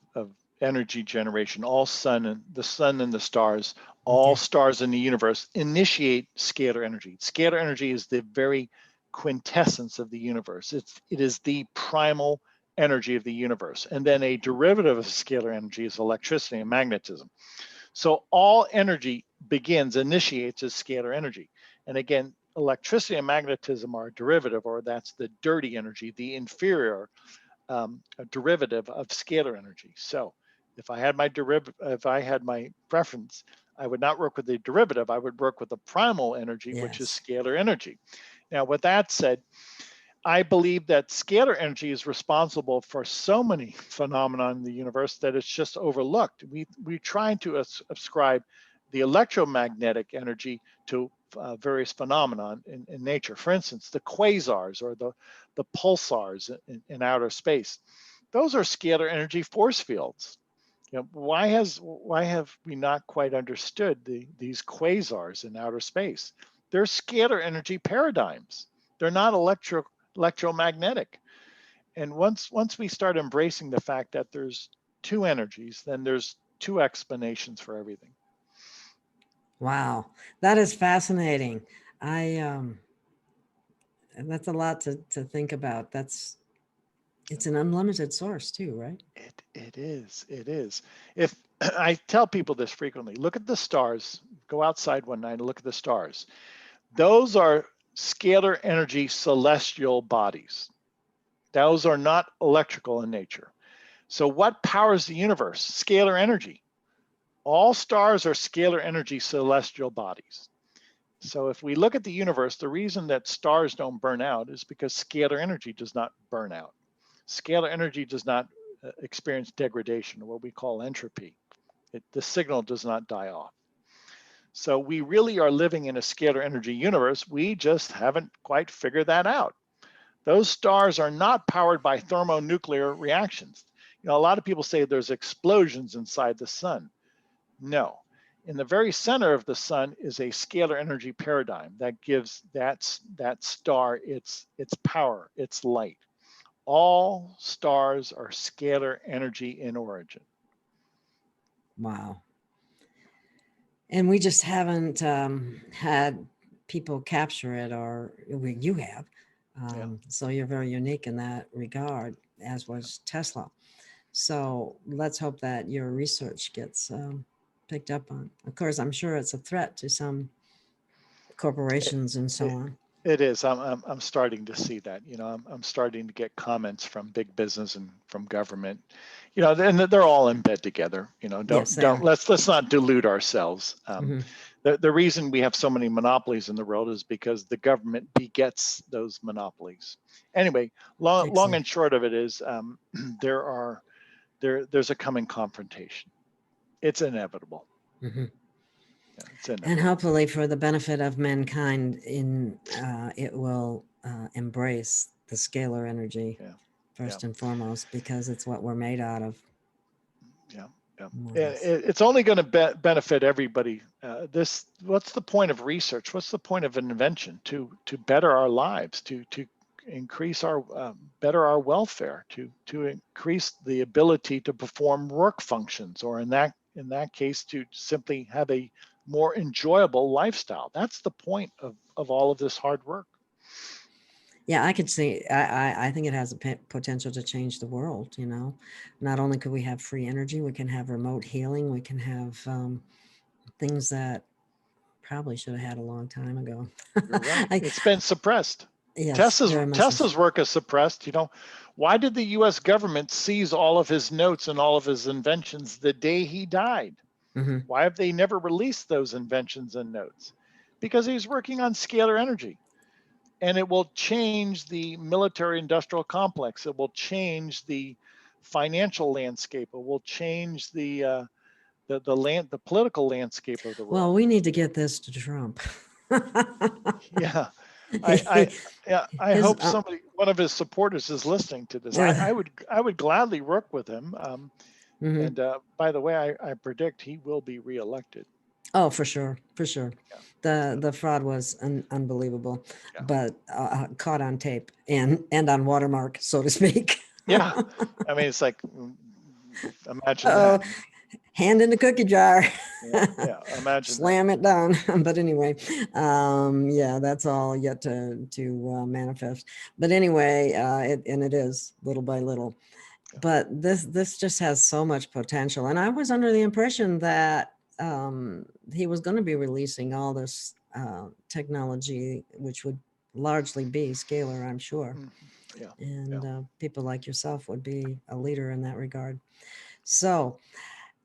energy generation. All the sun and the stars, all stars in the universe initiate scalar energy. Scalar energy is the very quintessence of the universe. It is the primal energy of the universe. And then a derivative of scalar energy is electricity and magnetism. So all energy initiates as scalar energy. And again, electricity and magnetism are a derivative, or that's the dirty energy, the inferior derivative of scalar energy. So if I had my preference, I would not work with the derivative. I would work with the primal energy, which is scalar energy. Now, with that said, I believe that scalar energy is responsible for so many phenomena in the universe that it's just overlooked. We try to ascribe the electromagnetic energy to various phenomena in nature. For instance, the quasars or the pulsars in outer space. Those are scalar energy force fields. You know, why have we not quite understood these quasars in outer space? They're scalar energy paradigms. They're not electromagnetic. And once we start embracing the fact that there's two energies, then there's two explanations for everything. Wow, that is fascinating. That's a lot to think about. It's an unlimited source too, right? It is. If I tell people this frequently, look at the stars, go outside one night and look at the stars. Those are scalar energy celestial bodies. Those are not electrical in nature. So what powers the universe? Scalar energy. All stars are scalar energy celestial bodies. So if we look at the universe, the reason that stars don't burn out is because scalar energy does not burn out. Scalar energy does not experience degradation, or what we call entropy. The signal does not die off. So we really are living in a scalar energy universe. We just haven't quite figured that out. Those stars are not powered by thermonuclear reactions. You know, a lot of people say there's explosions inside the sun. No. In the very center of the sun is a scalar energy paradigm that gives that star its power, its light. All stars are scalar energy in origin. Wow. And we just haven't had people capture it, or you have. So you're very unique in that regard, as was Tesla. So let's hope that your research gets picked up on. Of course, I'm sure it's a threat to some corporations and so on. It is. I'm starting to see that. You know, I'm starting to get comments from big business and from government. You know, and they're all in bed together. You know, let's not delude ourselves. The reason we have so many monopolies in the world is because the government begets those monopolies. Anyway, long and short of it is there's a coming confrontation. It's inevitable. And hopefully for the benefit of mankind, it will embrace the scalar energy first and foremost, because it's what we're made out of. It's only going to benefit everybody. What's the point of research? What's the point of invention? To better our lives, to increase better our welfare, to increase the ability to perform work functions, or in that case, to simply have a more enjoyable lifestyle. That's the point of all of this hard work. Yeah, I could see. I think it has a potential to change the world. You know, not only could we have free energy, we can have remote healing. We can have things that probably should have had a long time ago. You're right. It's been suppressed. Yes, Tesla's work is suppressed. You know, why did the U.S. government seize all of his notes and all of his inventions the day he died? Why have they never released those inventions and notes? Because he's working on scalar energy. And it will change the military-industrial complex. It will change the financial landscape. It will change the political landscape of the world. Well, we need to get this to Trump. Yeah, I hope one of his supporters is listening to this. I would gladly work with him. And by the way, I predict he will be reelected. Oh, for sure, for sure. Yeah. The fraud was unbelievable, Yeah. but caught on tape and on watermark, so to speak. Yeah, I mean, it's like, imagine that. Hand in the cookie jar. Yeah, imagine Slam it down. But anyway, yeah, that's all yet to manifest. But anyway, it is little by little. Yeah. But this just has so much potential, and I was under the impression that he was going to be releasing all this technology, which would largely be scalar, I'm sure. Yeah. And people like yourself would be a leader in that regard. So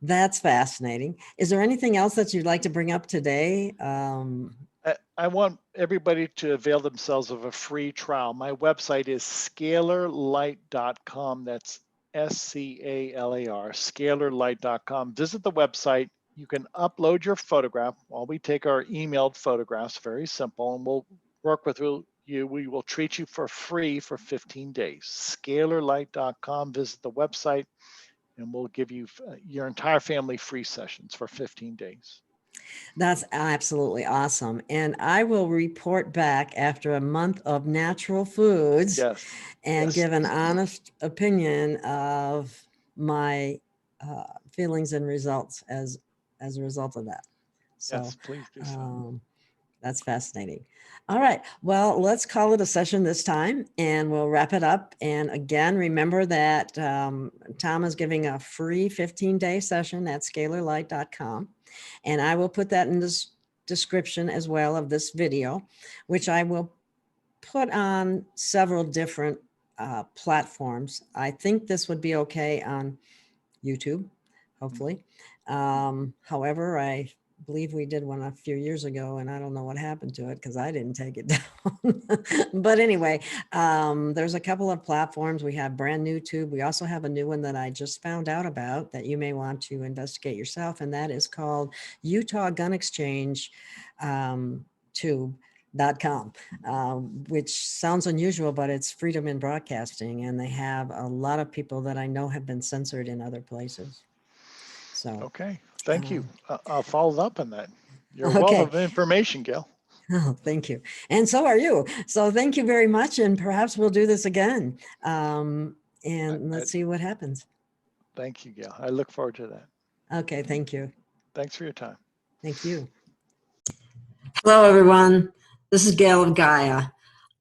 that's fascinating. Is there anything else that you'd like to bring up today? I want everybody to avail themselves of a free trial. My website is scalarlight.com. That's SCALAR, scalarlight.com. Visit the website. You can upload your photograph. While we take our emailed photographs, very simple, and we'll work with you. We will treat you for free for 15 days. Scalarlight.com. Visit the website, and we'll give you your entire family free sessions for 15 days. That's absolutely awesome. And I will report back after a month of natural foods and give an honest opinion of my feelings and results as a result of that. So, yes, please do so. That's fascinating. All right. Well, let's call it a session this time, and we'll wrap it up. And again, remember that Tom is giving a free 15-day session at scalarlight.com. And I will put that in the description as well of this video, which I will put on several different platforms. I think this would be okay on YouTube, hopefully. However, I believe we did one a few years ago, and I don't know what happened to it because I didn't take it down. But anyway, there's a couple of platforms. We have brand new tube. We also have a new one that I just found out about that you may want to investigate yourself, and that is called Utah Gun Exchange Tube.com, which sounds unusual, but it's freedom in broadcasting, and they have a lot of people that I know have been censored in other places. So okay. Thank you. I'll follow up on that. You're a wealth of information, Gail. Oh, thank you. And so are you. So thank you very much. And perhaps we'll do this again. And let's see what happens. Thank you, Gail. I look forward to that. Okay. Thank you. Thanks for your time. Thank you. Hello, everyone. This is Gail of Gaia.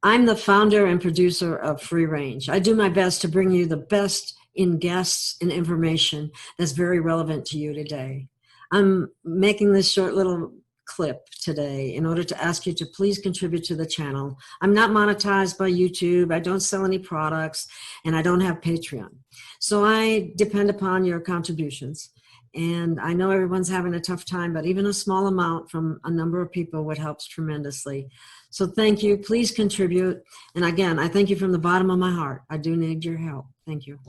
I'm the founder and producer of Free Range. I do my best to bring you the best in guests and information that's very relevant to you today. I'm making this short little clip today in order to ask you to please contribute to the channel. I'm not monetized by YouTube. I don't sell any products, and I don't have Patreon. So I depend upon your contributions. And I know everyone's having a tough time, but even a small amount from a number of people would help tremendously. So thank you. Please contribute. And again, I thank you from the bottom of my heart. I do need your help. Thank you.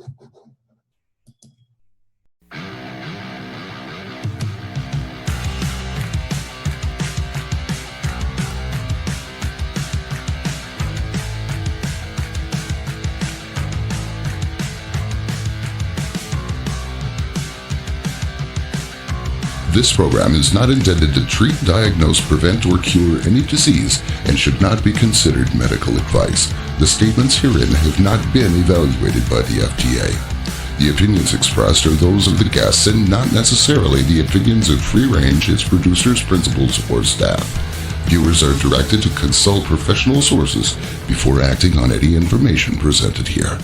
This program is not intended to treat, diagnose, prevent, or cure any disease and should not be considered medical advice. The statements herein have not been evaluated by the FDA. The opinions expressed are those of the guests and not necessarily the opinions of Free Range, its producers, principals, or staff. Viewers are directed to consult professional sources before acting on any information presented here.